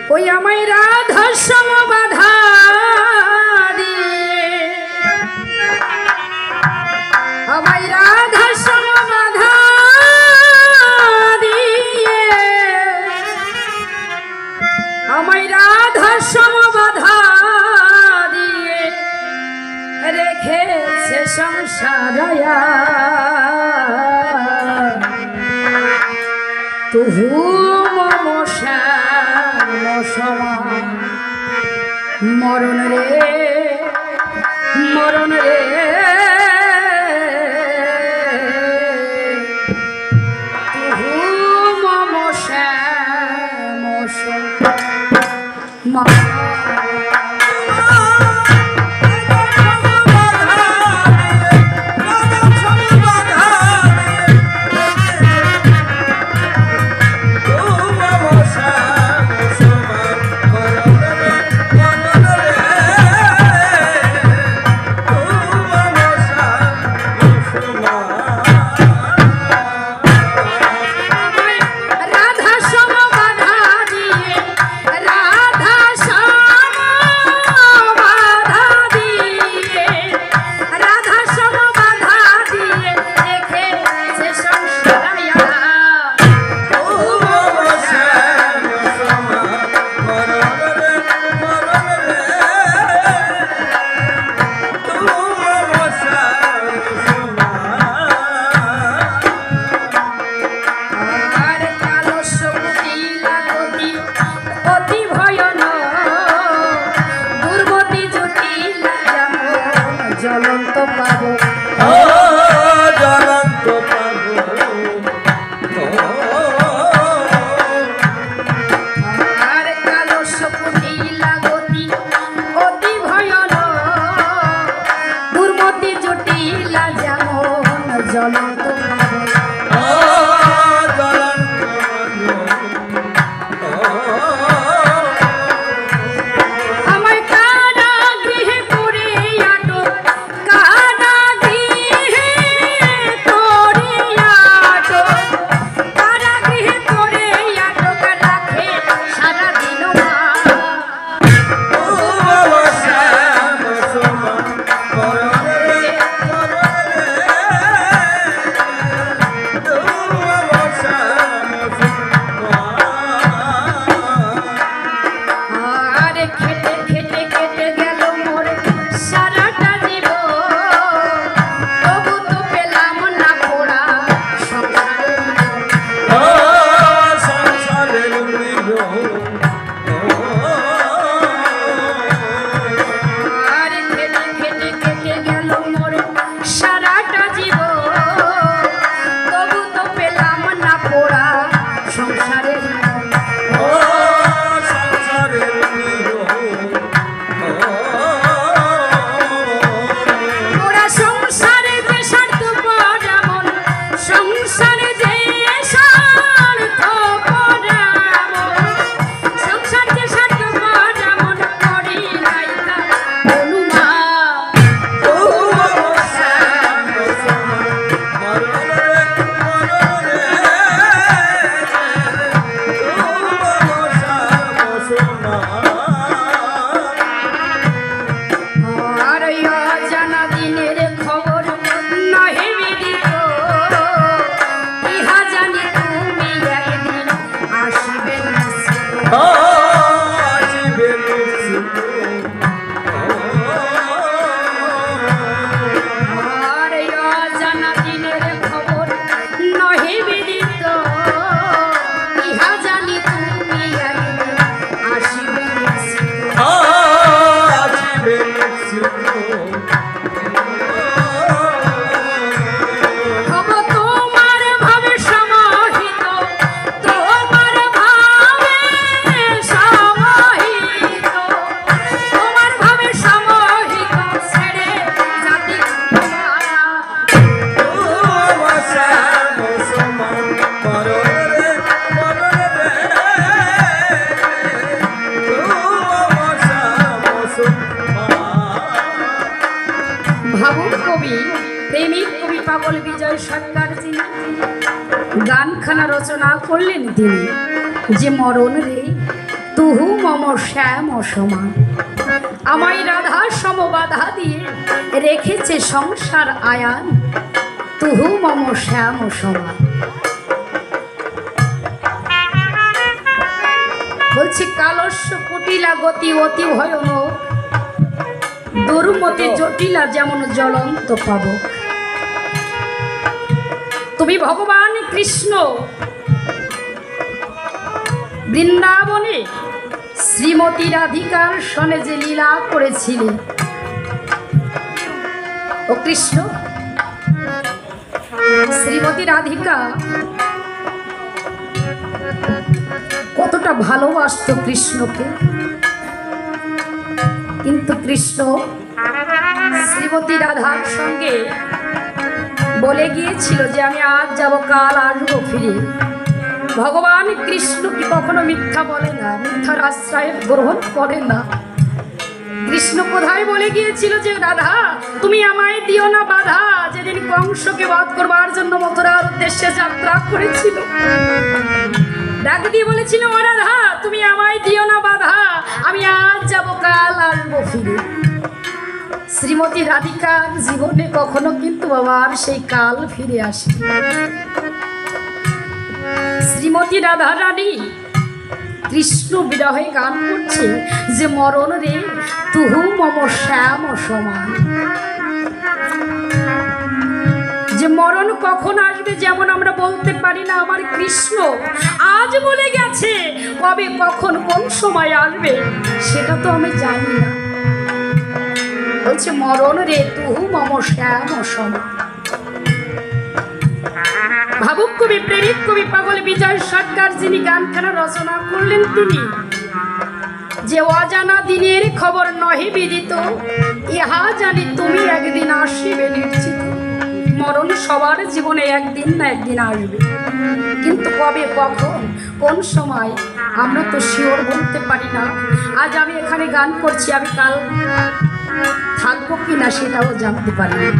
ওই আমায় রাধার সঙ্গ বাধা দিয়ে আমায় রাধার সঙ্গ বাধা দিয়ে আমায় রাধার সঙ্গ বাধা দিয়ে রেখেছে সংসারায়া তুহু মম শ্যাম মরণ রে মরণ রে তুহু মম শ্যাম জ্বলন্ত পাবো জ্বলন্ত পাবো আর কালো সপুটি লাগতি অতি ভয়ন দুর্মতি জটিলা যেমন জ্বলন্ত পাবো পাগল বিজয় সরকার যিনি গানখানা রচনা করলেন তিনি যে মরণ রে তুহু মম শ্যাম সমান। আমায় রাধা সমবাধা দিয়ে রেখেছে সংসার আয়ান, তুহু মম শ্যাম সমান। বলছি কালস্য কুটিলা গতি অতি ভয়ানক, দুর্মতি জটিলা যেমন জ্বলন্ত পাবক। তুমি ভগবান কৃষ্ণ বৃন্দাবনে শ্রীমতী রাধিকার সনে যে লীলা করেছিলে, ও কৃষ্ণ শ্রীমতী রাধিকা কতটা ভালোবাসত কৃষ্ণকে, কিন্তু কৃষ্ণ শ্রীমতী রাধার সঙ্গে বলে গিয়েছিল যে আমি আজ যাব, কাল আসবো ফিরে। ভগবান কৃষ্ণ কি কখনো মিথ্যা বলে না, মিথ্যার আশ্রয় গ্রহণ করে না। কৃষ্ণ কোথায় বলে গিয়েছিল যে রাধা তুমি আমায় দিও না বাধা, যেদিন কংসকে বধ করবার জন্য মথুরার উদ্দেশ্যে যাত্রা করেছিল, ডাক দিয়ে বলেছিল ও রাধা তুমি আমায় দিও না বাধা, আমি আজ যাব, কাল আসবো ফিরে। শ্রীমতী রাধিকার জীবনে কখনো কিন্তু বাবার সেই কাল ফিরে আসে। শ্রীমতী রাধা রানী কৃষ্ণ বিরহে গান করছে যে মরণ রে তুহু মম শ্যাম সমান। যে মরণ কখন আসবে যেমন আমরা বলতে পারি না, আমার কৃষ্ণ আজ বলে গেছে, কবে কখন কোন সময় আসবে সেটা তো আমি জানি না। বলছে মরণ রে তুহু মম শ্যাম সমান। ভাবুক কবি, প্রেমিক কবি, পাগল বিজয় সরকার যিনি গানখানা রচনা করলেন, তিনি যে অজানা দিনের খবর নহে বিদিত, ইহা জানি তুমি একদিন আসিবে নিশ্চিত। মরণ সবার জীবনে একদিন না একদিন আসবে, কিন্তু কবে কখন কোন সময় আমরা তো শিওর বলতে পারি না। আজ আমি এখানে গান করছি, আমি কাল থাকবো কিনা সেটাও জানতে পারি না।